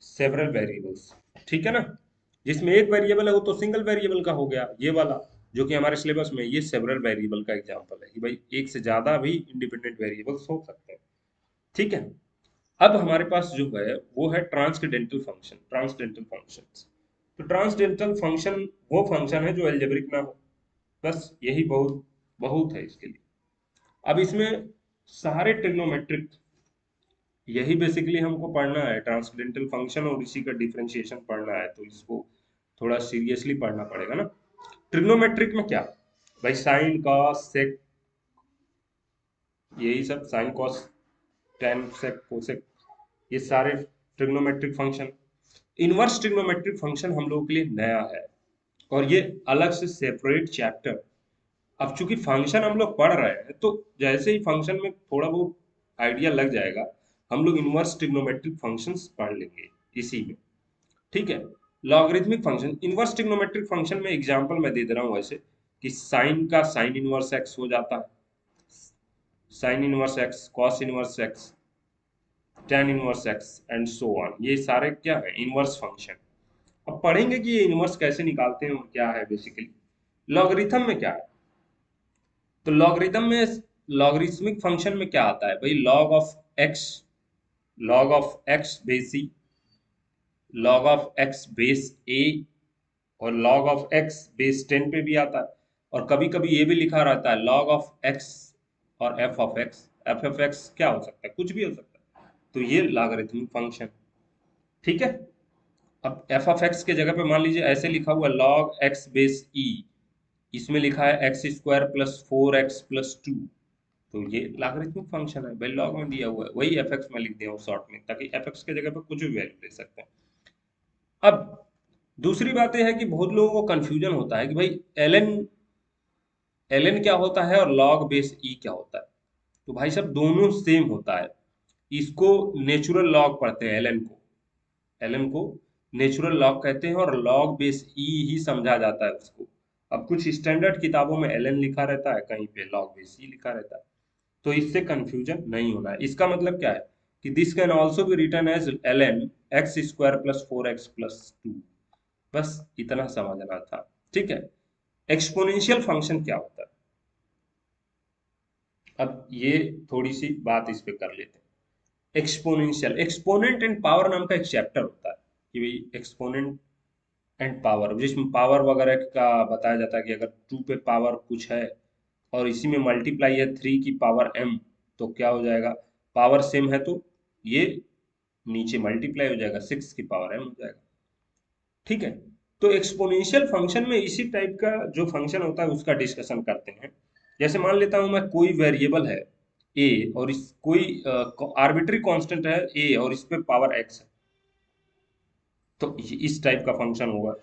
सेवरल वेरिएबल्स, ठीक है ना। जिसमें एक वेरिएबल है वो तो सिंगल वेरिएबल का हो गया, ये वाला जो कि हमारे सिलेबस में, ये सेवरल वेरिएबल का एग्जांपल है कि भाई एक से ज्यादा भी इंडिपेंडेंट वेरिएबल्स हो सकते हैं, ठीक है। अब हमारे पास जो है वो है ट्रांसडेंटल फंक्शन। ट्रांसडेंटल फंक्शंस, तो ट्रांसडेंटल फंक्शन वो फंक्शन है जो एल्जेब्रिक ना हो, बस यही बहुत बहुत है इसके लिए। अब इसमें सारे ट्रिग्नोमेट्रिक, यही बेसिकली हमको पढ़ना है, ट्रांसडेंटल फंक्शन और इसी का डिफरेंशिएशन पढ़ना है, तो इसको थोड़ा सीरियसली पढ़ना पड़ेगा ना। ट्रिग्नोमेट्रिक में क्या भाई? साइन कॉस सेक, यही सब, sine cos tan sec cosec, ये सारे trigonometric function. Inverse trigonometric function हम लोगों के लिए नया है और ये अलग से सेपरेट चैप्टर। अब चूंकि फंक्शन हम लोग पढ़ रहे हैं तो जैसे ही फंक्शन में थोड़ा बहुत आइडिया लग जाएगा, हम लोग इनवर्स ट्रिग्नोमेट्रिक फंक्शंस पढ़ लेंगे इसी में, ठीक है। Logarithmic function, inverse trigonometric function में एग्जांपल मैं दे दे रहा हूँ ऐसे कि साइन का साइन इनवर्स एक्स हो जाता है, sine inverse x, cos inverse x, tan inverse x and so on. ये सारे क्या है? Inverse function. अब पढ़ेंगे कि ये इनवर्स कैसे निकालते हैं और क्या है बेसिकली। लॉगरिथम में क्या है? तो लॉगरिथम में, लॉगरिथमिक फंक्शन में क्या आता है भाई? Log of x, log of x base c, log of x base a, और log ऑफ x बेस 10 पे भी आता है। और कभी कभी ये भी लिखा रहता है log ऑफ x और f of x। f of x क्या हो सकता है? कुछ भी हो सकता है। तो ये लॉगरिथमिक फंक्शन, ठीक है। अब f ऑफ x के जगह पे मान लीजिए ऐसे लिखा हुआ log x बेस e, इसमें लिखा है x square plus 4x plus 2। तो ये लॉगरिथमिक फंक्शन है भाई, log में दिया हुआ है, वही एफ एक्स में लिख दिया हूँ शॉर्ट में, ताकि एफ एक्स के जगह पे कुछ भी वैल्यू ले सकते हैं। अब दूसरी बात यह है कि बहुत लोगों को कंफ्यूजन होता है कि भाई ln ln क्या होता है और log बेस e क्या होता है। तो भाई साहब दोनों सेम होता है। इसको नेचुरल लॉग पढ़ते हैं ln को नेचुरल लॉग कहते हैं और log बेस e ही समझा जाता है उसको। अब कुछ स्टैंडर्ड किताबों में ln लिखा रहता है, कहीं पे log बेस e लिखा रहता है, तो इससे कंफ्यूजन नहीं होना है। इसका मतलब क्या है कि this can also be written as ln x square plus 4x plus 2। बस इतना समझना था, ठीक है। एक्सपोनेंशियल फंक्शन क्या होता है? अब ये थोड़ी सी बात इस पे कर लेते हैं। एक्सपोनेंशियल, एक्सपोनेंट एंड पावर नाम का एक चैप्टर होता है कि भाई एक्सपोनेंट एंड पावर, जिसमें पावर वगैरह का बताया जाता है कि अगर 2 पे पावर कुछ है और इसी में मल्टीप्लाई है 3 की पावर m, तो क्या हो जाएगा? पावर सेम है तो ये नीचे मल्टीप्लाई हो जाएगा, 6 की पावर m हो जाएगा, ठीक है। तो एक्सपोनेंशियल फंक्शन में इसी टाइप का जो फंक्शन होता है उसका डिस्कशन करते हैं। जैसे मान लेता हूं मैं, कोई वेरिएबल है a और इस कोई आर्बिट्री कांस्टेंट है a और इस पे पावर x है, तो इस टाइप का फंक्शन होगा।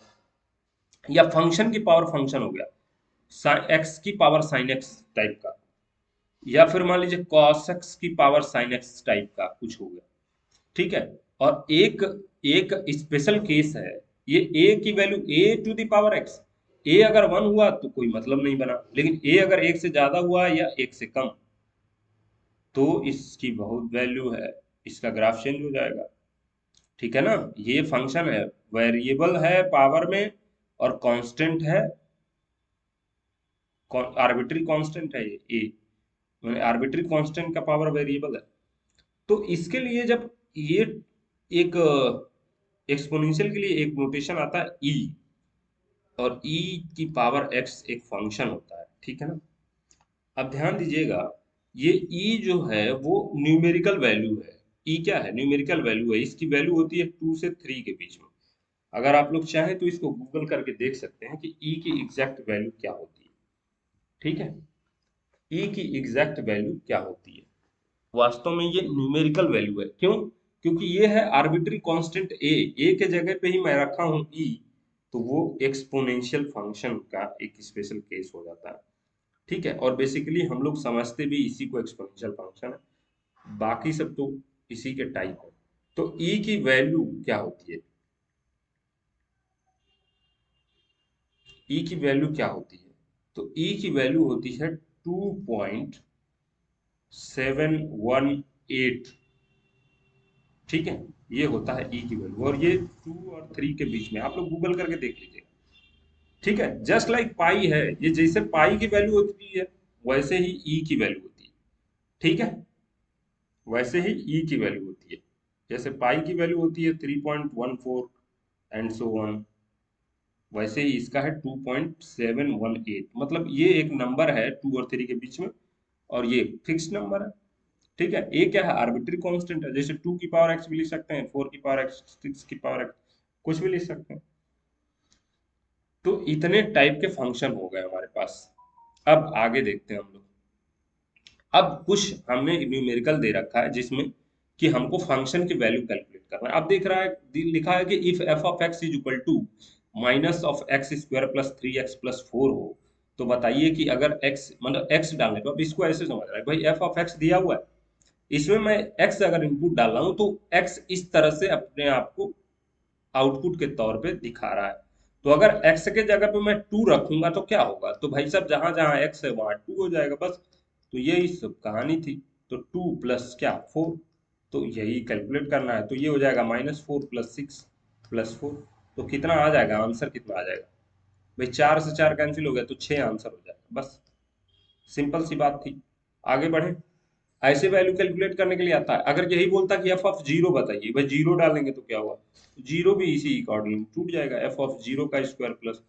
या फंक्शन की पावर फंक्शन हो गया, x की पावर साइन x टाइप का, या फिर मान लीजिए cos x की पावर साइन x टाइप का कुछ हो गया, ठीक है। और एक एक स्पेशल केस है, ये a की value a to the power x, a अगर 1 हुआ तो कोई मतलब नहीं बना, लेकिन a अगर 1 से ज्यादा हुआ या 1 से कम, तो इसकी बहुत वैल्यू है, इसका ग्राफ चेंज हो जाएगा। ठीक है ना, ये फंक्शन है, वेरिएबल है पावर में और कांस्टेंट है, आर्बिट्री कांस्टेंट है ये मैंने आर्बिट्री कांस्टेंट का पावर वेरिएबल है। तो इसके लिए जब ये एक एक्सपोनेंशियल के लिए एक नोटेशन आता है ई, और ई की पावर एक्स एक फंक्शन होता है, ठीक है ना। अब ध्यान दीजिएगा, ये ई जो है वो न्यूमेरिकल वैल्यू है। ई क्या है, न्यूमेरिकल वैल्यू है, इसकी वैल्यू होती है 2 से 3 के बीच में। अगर आप लोग चाहें तो इसको गूगल करके देख सकते हैं कि ई की एग्जैक्ट वैल्यू क्या होती है। ठीक है, ई की एग्जैक्ट वैल्यू क्या होती है, वास्तव में ये न्यूमेरिकल वैल्यू है। क्यों? क्योंकि ये है आर्बिट्री कांस्टेंट ए के जगह पे ही मैं रखा हूं ई, तो वो एक्सपोनेंशियल फंक्शन का एक स्पेशल केस हो जाता है। ठीक है, और बेसिकली हम लोग समझते भी इसी को एक्सपोनेंशियल फंक्शन है, बाकी सब तो इसी के टाइप है। तो ई की वैल्यू क्या होती है, ई की वैल्यू क्या होती है, तो ई की वैल्यू होती है 2.718। ठीक है, ये होता है ई की वैल्यू, और ये 2 और 3 के बीच में, आप लोग गूगल करके देख लीजिए। ठीक है, जस्ट लाइक पाई है, ये जैसे पाई की वैल्यू होती है वैसे ही ई की वैल्यू होती है। ठीक है, वैसे ही ई की वैल्यू होती है, जैसे पाई की वैल्यू होती है 3.14 एंड सो ऑन, वैसे ही इसका है 2.718। मतलब ये एक नंबर है 2 और 3 के बीच में, और ये फिक्स नंबर है। ठीक है, ये क्या है, आर्बिट्री कांस्टेंट है, जैसे 2 की पावर एक्स भी लिख सकते हैं, 4 की पावर एक्स, 6 की पावर एक्स, कुछ भी लिख सकते हैं। तो इतने टाइप के फंक्शन हो गए हमारे पास। अब आगे देखते हैं हम लोग। अब कुछ हमने न्यूमेरिकल दे रखा है जिसमें कि हमको फंक्शन की वैल्यू कैलकुलेट करना है। अब देख रहा है, लिखा है कि if f of x is equal to minus of x square plus 3x+4 हो, तो बताइए कि अगर x मतलब x डालने पर, अब इसको ऐसे समझ रहा है भाई, एफ ऑफ एक्स दिया हुआ है, इसमें मैं x अगर इनपुट डाल रहा हूं तो x इस तरह से अपने आप को आउटपुट के तौर पे दिखा रहा है। तो अगर x के जगह पे मैं 2 रखूंगा तो क्या होगा, तो भाई साहब जहां जहां x है वहां 2 हो जाएगा बस। तो यही सब कहानी थी। तो 2 प्लस क्या 4, तो यही कैलकुलेट करना है। तो ये हो जाएगा -4 प्लस 6 प्लस 4। तो कितना आ जाएगा, आंसर कितना आ जाएगा भाई, 4 से 4 कैंसिल हो गया तो 6 आंसर हो जाएगा बस। सिंपल सी बात थी। आगे बढ़े, ऐसे वैल्यू कैलकुलेट करने के लिए आता है। अगर यही बोलता कि एफ ऑफ जीरो बताइए, भाई जीरो डालेंगे तो क्या हुआ, जीरो भी इसी अकॉर्डिंग टूट जाएगा, एफ ऑफ जीरो का स्क्वायर प्लस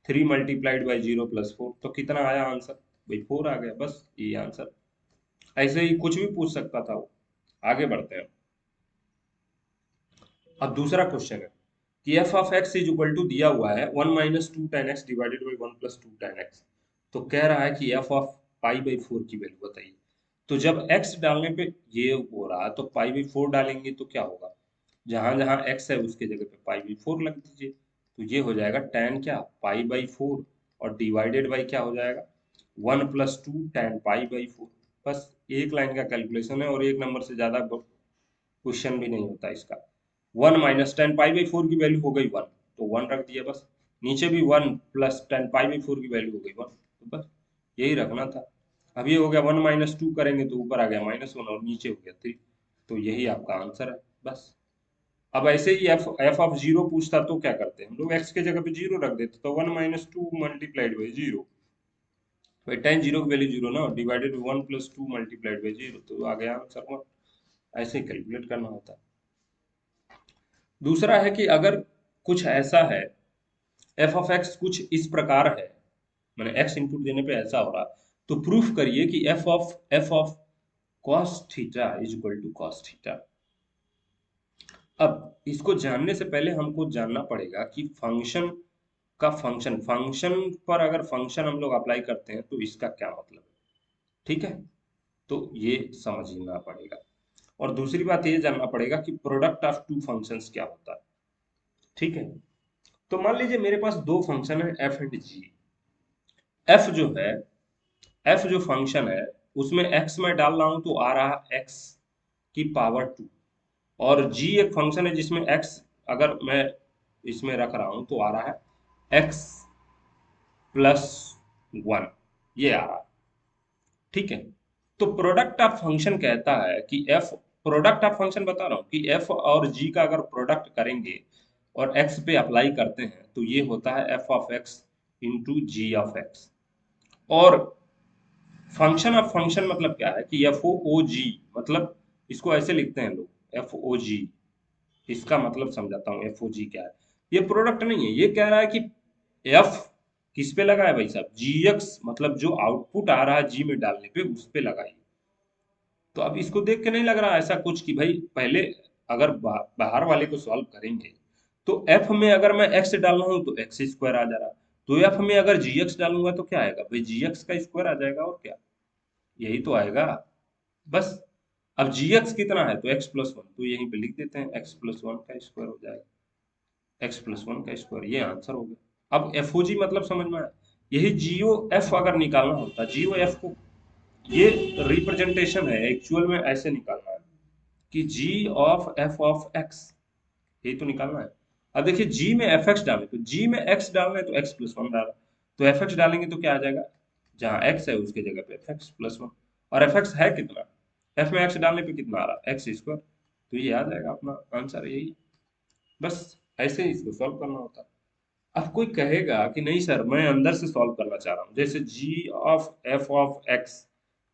3 × 0 + 4, तो कितना आया आंसर भाई, 4 आ गया बस, ये आंसर। ऐसे ही कुछ भी पूछ सकता था वो। आगे बढ़ते हैं। अब दूसरा क्वेश्चन है कि f of x is equal to दिया हुआ है 1 - 2 tan x divided by 1 + 2 tan x। तो कह रहा है कि एफ ऑफ पाई/4 की वैल्यू बताइए। तो जब x डालने पे ये हो रहा तो पाई/4 डालेंगे तो क्या होगा, जहां जहां x है उसके जगह पे पाई/4 लग दीजिए। तो ये हो जाएगा tan क्या पाई/4, और डिवाइडेड बाई क्या हो जाएगा 1 + 2 tan पाई/4। बस एक लाइन का कैलकुलेशन है, और एक नंबर से ज्यादा क्वेश्चन भी नहीं होता इसका। 1 - 10 पाई/4 की वैल्यू हो गई 1, तो 1 रख दिया बस। नीचे भी 1 + 10 पाई/4 की वैल्यू हो गई 1, तो बस यही रखना था। अब ये हो गया 1 - 2 करेंगे तो ऊपर आ गया -1, और नीचे हो गया 3। तो यही आपका आंसर है बस। अब ऐसे ही एफ ऑफ जीरो पूछता तो क्या करते हैं हम लोग, एक्स के जगह पे जीरो रख देते, तो 1 - 2 मल्टीप्लाइड बाई जीरो, भाई टेन जीरो की वैल्यू जीरो ना, डिवाइडेड 1 + 2 मल्टीप्लाइड बाई जीरो, तो आ गया आंसर 1। ऐसे ही कैलकुलेट करना होता है। दूसरा है कि अगर कुछ ऐसा है, एफ ऑफ एक्स कुछ इस प्रकार है, मैंने एक्स इनपुट देने पे ऐसा हो रहा, तो प्रूफ करिए कि f of cos theta is equal to cos theta. अब इसको जानने से पहले हमको जानना पड़ेगा कि फंक्शन का फंक्शन फंक्शन पर अगर फंक्शन हम लोग अप्लाई करते हैं तो इसका क्या मतलब है। ठीक है, तो ये समझना पड़ेगा। और दूसरी बात ये जानना पड़ेगा कि प्रोडक्ट ऑफ टू फंक्शंस क्या होता है। ठीक है, तो मान लीजिए मेरे पास दो फंक्शन है एफ एंड जी। एफ जो है, एफ जो फंक्शन है उसमें एक्स में डाल रहा हूं तो आ रहा एक्स की पावर 2, और जी एक फंक्शन है जिसमें एक्स अगर मैं इसमें रख रहा हूं तो आ रहा है एक्स +1, ये आ रहा है। ठीक है, तो प्रोडक्ट ऑफ फंक्शन कहता है कि एफ, प्रोडक्ट ऑफ फंक्शन बता रहा हूँ कि एफ और जी का अगर प्रोडक्ट करेंगे और एक्स पे अप्लाई करते हैं तो ये होता है f of x into g of x. और फंक्शन ऑफ फंक्शन मतलब क्या है कि एफ ओ जी, मतलब इसको ऐसे लिखते हैं लोग एफ ओ जी। इसका मतलब समझाता हूँ एफ ओ जी क्या है। ये प्रोडक्ट नहीं है, ये कह रहा है कि एफ किस पे लगा है भाई साहब, जी एक्स, मतलब जो आउटपुट आ रहा है जी में डालने पे उस पे लगाइए। तो अब इसको देख के नहीं लग रहा ऐसा कुछ कि भाई पहले अगर बाहर वाले को सॉल्व करेंगे तो एफ में अगर मैं एक्स डाल रहा हूँ तो एक्स स्क्वायर आ जा रहा, तो एफ में अगर जी एक्स डालूंगा तो क्या आएगा भाई, जी एक्स का स्क्वायर आ जाएगा और क्या, यही तो आएगा बस। अब जी एक्स कितना है तो एक्स प्लस वन, तो यहीं पे लिख देते हैं एक्स प्लस वन का स्क्वायर हो जाएगा, एक्स प्लस वन का स्क्वायर, ये आंसर हो गया। अब एफ ओ जी मतलब समझ में आया। यही जीओ एफ अगर निकालना होता, जीओ एफ को, ये रिप्रेजेंटेशन है, एक्चुअल में ऐसे निकालना है कि जी ऑफ एफ ऑफ एक्स, यही तो निकालना है। अब देखिए जी में एफ एक्स डालें, तो जी में एक्स डालना है तो एक्स प्लस वन डाला, तो एफ एक्स डालेंगे तो क्या आ जाएगा, जहाँ एक्स है उसके जगह पे एफ एक्स प्लस वन। और एफ एक्स है कितना, एफ में एक्स डालने पे कितना आ रहा है एक्स स्क्वायर, तो ये आ जाएगा अपना आंसर यही। बस ऐसे ही इसको सॉल्व करना होता है। अब कोई कहेगा कि नहीं सर मैं अंदर से सॉल्व करना चाह रहा हूँ, जैसे जी ऑफ एफ ऑफ एक्स,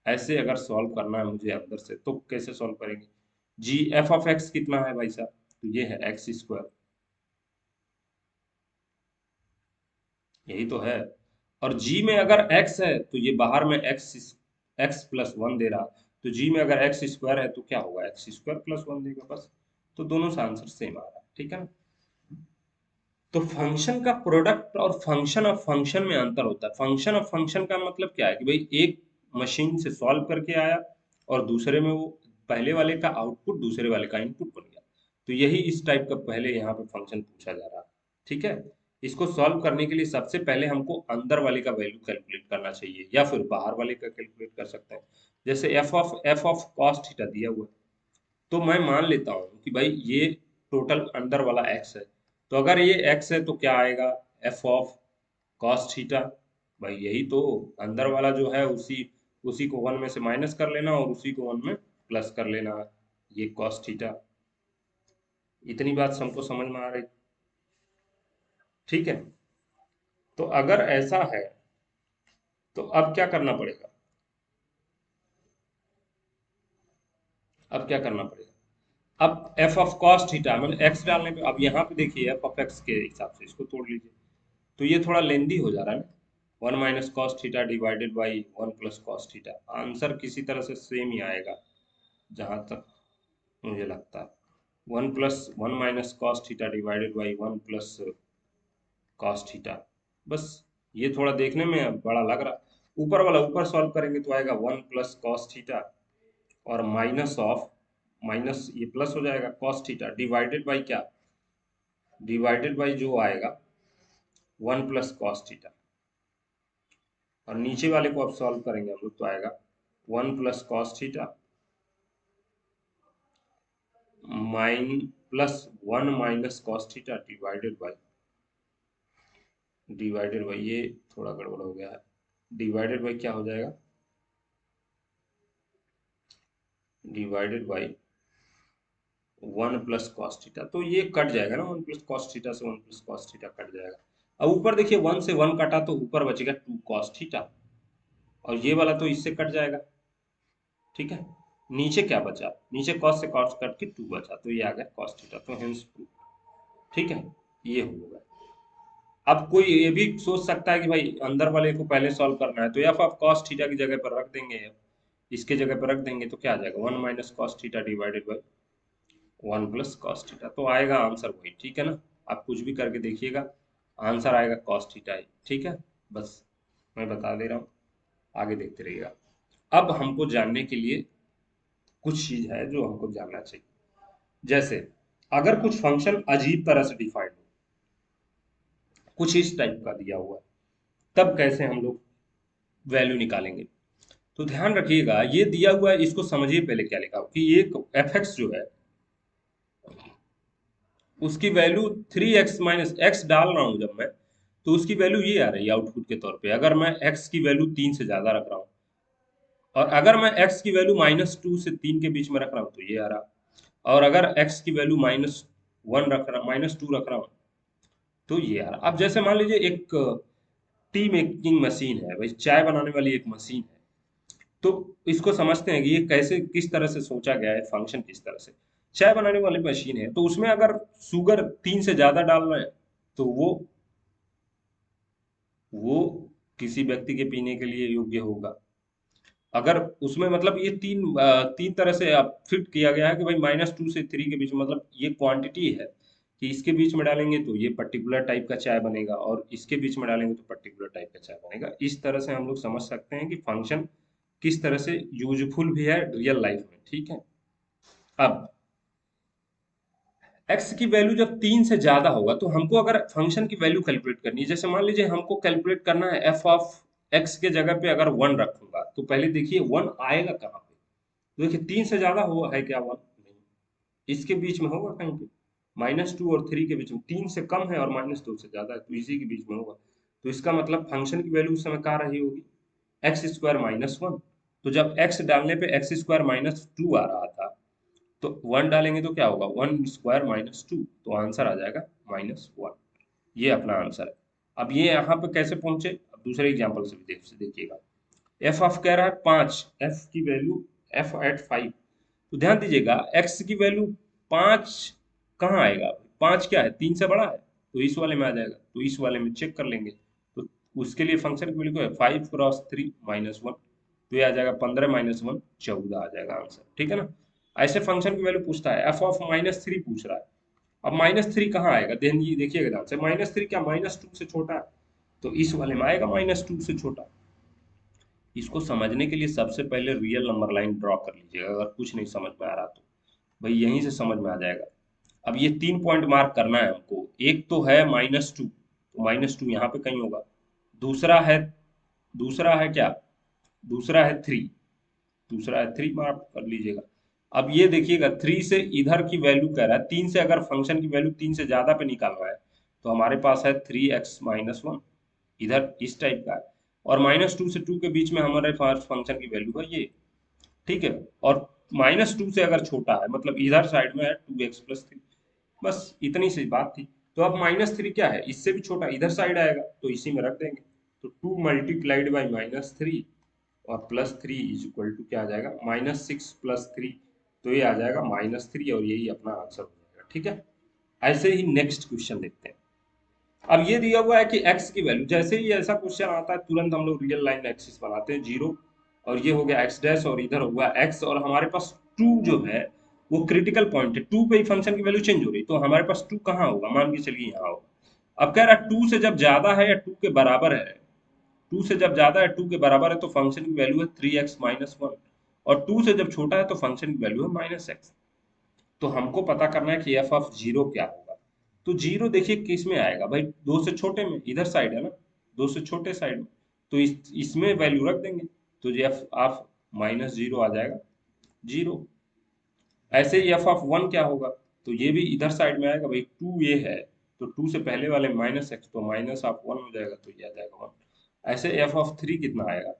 ऐसे अगर सॉल्व करना है मुझे अंदर से तो कैसे सॉल्व करेंगे। जी एफ ऑफ एक्स कितना है भाई साहब, तो ये है एक्स स्क्वायर, यही तो है। और जी में अगर x है तो ये बाहर में x प्लस वन दे रहा, तो जी में अगर एक्स स्क्वायर है तो क्या होगा, एक्स स्क्वायर प्लस वन देगा बस। तो दोनों से आंसर सेम आ रहा है, ठीक है ना। तो फंक्शन का प्रोडक्ट और फंक्शन ऑफ फंक्शन में अंतर होता है। फंक्शन ऑफ फंक्शन का मतलब क्या है कि भाई एक मशीन से सॉल्व करके आया और दूसरे में वो पहले वाले का आउटपुट दूसरे वाले का इनपुट बन गया, तो यही इस टाइप का पहले यहाँ पे फंक्शन पूछा जा रहा है, ठीक है। इसको सॉल्व करने के लिए सबसे पहले हमको अंदर वाले का वैल्यू कैलकुलेट करना चाहिए या फिर बाहर वाले का कैलकुलेट कर सकते हैं। जैसे एफ ऑफ कॉस थीटा दिया हुआ है, तो मैं मान लेता हूँ कि भाई ये टोटल अंदर वाला एक्स है, तो अगर ये एक्स है तो क्या आएगा, एफ ऑफ कॉस थीटा, भाई यही तो अंदर वाला जो है उसी उसी को वन में से माइनस कर लेना और उसी को वन में प्लस कर लेना, ये कॉस थीटा। इतनी बात हमको समझ में आ रही, ठीक है। तो अगर ऐसा है तो अब क्या करना पड़ेगा, अब क्या करना पड़ेगा, अब एफ ऑफ कॉस थीटा मतलब एक्स डालने पे, अब यहाँ पे देखिए एफ ऑफ एक्स के हिसाब से इसको तोड़ लीजिए, तो ये थोड़ा लेंदी हो जा रहा है ना, one minus cos theta divided by one plus cos theta, answer किसी तरह से सेम ही आएगा जहां तक मुझे लगता है, one plus one minus cos theta divided by one plus cos theta. बस ये थोड़ा देखने में बड़ा लग रहा, ऊपर वाला ऊपर सॉल्व करेंगे तो आएगा वन प्लस कॉस थीटा और माइनस ऑफ, माइनस ये प्लस हो जाएगा कॉस थीटा डिवाइडेड बाई क्या, डिवाइडेड बाई जो आएगा वन प्लस कॉस थीटा, और नीचे वाले को अब सॉल्व करेंगे हम लोग तो आएगा one plus cos theta mine plus one minus cos theta divided by ये थोड़ा गड़बड़ हो गया है, डिवाइडेड बाई क्या हो जाएगा, divided by one plus cos theta, तो ये कट जाएगा ना, वन प्लस कॉस थीटा से one plus cos theta cut जाएगा। अब ऊपर देखिए वन से वन कटा तो ऊपर बचेगा टू कॉस थीटा, और ये वाला तो इससे कट जाएगा, ठीक है। नीचे क्या बचा, नीचे कॉस से कॉस कट के टू बचा, तो ये आ गया कॉस थीटा, तो हेंस टू, ठीक है, ये होगा। अब कोई ये भी सोच सकता है कि भाई अंदर वाले को पहले सॉल्व करना है तो एफ ऑफ कॉस थीटा की जगह पर रख देंगे, इसके जगह पर रख देंगे तो क्या आ जाएगा, one minus cos theta divided by one plus cos theta, तो आएगा आंसर वही, ठीक है ना। आप कुछ भी करके देखिएगा, आंसर आएगा कॉस थीटा ही, ठीक है। बस मैं बता दे रहा हूँ, आगे देखते रहिएगा। अब हमको जानने के लिए कुछ चीज है जो हमको जानना चाहिए, जैसे अगर कुछ फंक्शन अजीब तरह से डिफाइंड हो, कुछ इस टाइप का दिया हुआ है, तब कैसे हम लोग वैल्यू निकालेंगे। तो ध्यान रखिएगा ये दिया हुआ है, इसको समझिए पहले क्या लिखा हो कि ये एफ एक्स जो है उसकी value three x minus x डाल रहा हूं जब मैं, तो उसकी वैल्यू ये आ रही है आउटपुट के तौर पे, अगर मैं एक्स की वैल्यू तीन से ज्यादा रख रहा हूँ और अगर मैं x की वैल्यू -2 से 3 के बीच में रख रहा हूँ तो ये आ रहा, और अगर x की वैल्यू -1 रख रहा, -2 रख रहा हूँ तो ये आ रहा। अब जैसे मान लीजिए एक टी मेकिंग मशीन है भाई, चाय बनाने वाली एक मशीन है, तो इसको समझते हैं कि ये कैसे किस तरह से सोचा गया है, फंक्शन किस तरह से। चाय बनाने वाली मशीन है तो उसमें अगर शुगर 3 से ज्यादा डाल रहे हैं तो वो किसी व्यक्ति के पीने के लिए योग्य होगा। अगर उसमें मतलब ये तीन तरह से अब फिट किया गया है कि भाई -2 से 3 के बीच में, मतलब ये क्वांटिटी है कि इसके बीच में डालेंगे तो ये पर्टिकुलर टाइप का चाय बनेगा, और इसके बीच में डालेंगे तो पर्टिकुलर टाइप का चाय बनेगा। इस तरह से हम लोग समझ सकते हैं कि फंक्शन किस तरह से यूजफुल भी है रियल लाइफ में। ठीक है। अब x की वैल्यू जब 3 से ज्यादा होगा तो हमको अगर फंक्शन की वैल्यू कैलकुलेट करनी है, जैसे मान लीजिए हमको कैलकुलेट करना है f ऑफ x के जगह पे अगर 1 रखूंगा तो पहले देखिए 1 आएगा कहाँ पे। तो देखिए 3 से ज्यादा हुआ है क्या 1? नहीं, इसके बीच में होगा कहीं पे, -2 और 3 के बीच में, 3 से कम है और -2 से ज्यादा है तो इसी के बीच में होगा। तो इसका मतलब फंक्शन की वैल्यू उस समय क्या रही होगी, एक्स स्क्वायर -1। तो जब x डालने पे एक्स स्क्वायर -2 आ रहा था तो 1 डालेंगे तो क्या होगा, 1 स्क्वायर -2, तो आंसर आ जाएगा -1। ये अपना आंसर है। अब ये यहाँ पे कैसे पहुंचे, अब दूसरे एग्जाम्पल से भी देखिएगा। एफ ऑफ कह रहा है 5, एफ की वैल्यू एफ एट 5, तो ध्यान दीजिएगा एक्स की वैल्यू 5 कहाँ आएगा, 5 क्या है, 3 से बड़ा है, तो इस वाले में आ जाएगा, तो इस वाले में चेक कर लेंगे। तो उसके लिए फंक्शन की वैल्यू क्या है, 5 क्रॉस 3 -1, तो ये आ जाएगा 15 -1 14 आ जाएगा आंसर। ठीक है ना। ऐसे फंक्शन की वैल्यू पूछता है, एफ ऑफ -3 पूछ रहा है। अब -3 कहाँ आएगा, देखिएगा ध्यान से, -3 क्या -2 से छोटा है, तो इस वाले में आएगा -2 से छोटा। इसको समझने के लिए सबसे पहले रियल नंबर लाइन ड्रॉ कर लीजिएगा, अगर कुछ नहीं समझ में आ रहा तो भाई यहीं से समझ में आ जाएगा। अब ये 3 पॉइंट मार्क करना है हमको, एक तो है -2, तो -2 यहाँ पे कहीं होगा। दूसरा है दूसरा है क्या, दूसरा है 3, दूसरा है 3 मार्क कर लीजिएगा। अब ये देखिएगा 3 से इधर की वैल्यू कह रहा है, 3 से अगर फंक्शन की वैल्यू 3 से ज्यादा पे निकालना है तो हमारे पास है 3x-1, इधर इस टाइप का है, और -2 से 2 के बीच में हमारे पास फंक्शन की वैल्यू है ये। ठीक है। और -2 से अगर छोटा है मतलब इधर साइड में है 2x+3, बस इतनी सी बात थी। तो अब -3 क्या है, इससे भी छोटा इधर साइड आएगा तो इसी में रख देंगे। तो 2 मल्टीप्लाइड बाई -3 और +3 इज इक्वल टू क्या आ जाएगा, -6 + 3, तो ये आ जाएगा -3, और यही अपना आंसर हो जाएगा। ठीक है। ऐसे ही नेक्स्ट क्वेश्चन देखते हैं। अब ये दिया हुआ है कि x की वैल्यू, जैसे ही ऐसा क्वेश्चन आता है तुरंत हम लोग रियल लाइन एक्सिस बनाते हैं, 0, और ये हो गया x डैश और इधर होगा x, और हमारे पास 2 जो है वो क्रिटिकल पॉइंट है, 2 पे ही फंक्शन की वैल्यू चेंज हो रही, तो हमारे पास 2 कहाँ होगा, मान के चलिए यहाँ होगा। अब कह रहा है 2 से जब ज्यादा है या 2 के बराबर है, 2 से जब ज्यादा है 2 के बराबर है तो फंक्शन की वैल्यू है 3x-1, और 2 से जब छोटा है तो फंक्शन की वैल्यू है -x। तो हमको पता करना है कि एफ ऑफ 0 क्या होगा। तो 0 देखिए किस में आएगा भाई, 2 से छोटे में, इधर साइड है ना, 2 से छोटे साइड में, तो इसमें वैल्यू रख देंगे, तो एफ ऑफ -0 आ जाएगा 0। ऐसे ही एफ ऑफ 1 क्या होगा, तो ये भी इधर साइड में आएगा भाई, 2 ये है तो 2 से पहले वाले -x, तो -1 हो जाएगा, तो ये आ जाएगा 1। ऐसे एफ ऑफ 3 कितना आएगा,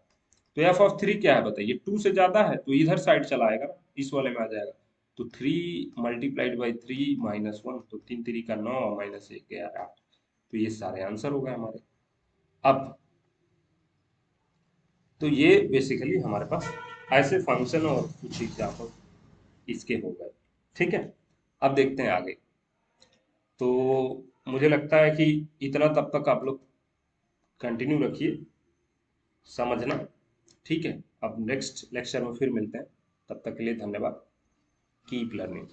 तो एफ ऑफ 3 क्या है बताइए, 2 से ज्यादा है तो इधर साइड चला आएगा ना, इस वाले में आ जाएगा। तो 3 मल्टीप्लाइड बाई 3 -1, तो 3 3 का 9, -1 गया 8, तो ये सारे आंसर हो गए हमारे। अब तो ये बेसिकली हमारे पास ऐसे फंक्शन और कुछ एग्जाम्पल इसके हो गए। ठीक है। अब देखते हैं आगे। तो मुझे लगता है कि इतना तब तक आप लोग कंटिन्यू रखिए समझना। ठीक है। अब नेक्स्ट लेक्चर में फिर मिलते हैं, तब तक के लिए धन्यवाद। Keep learning.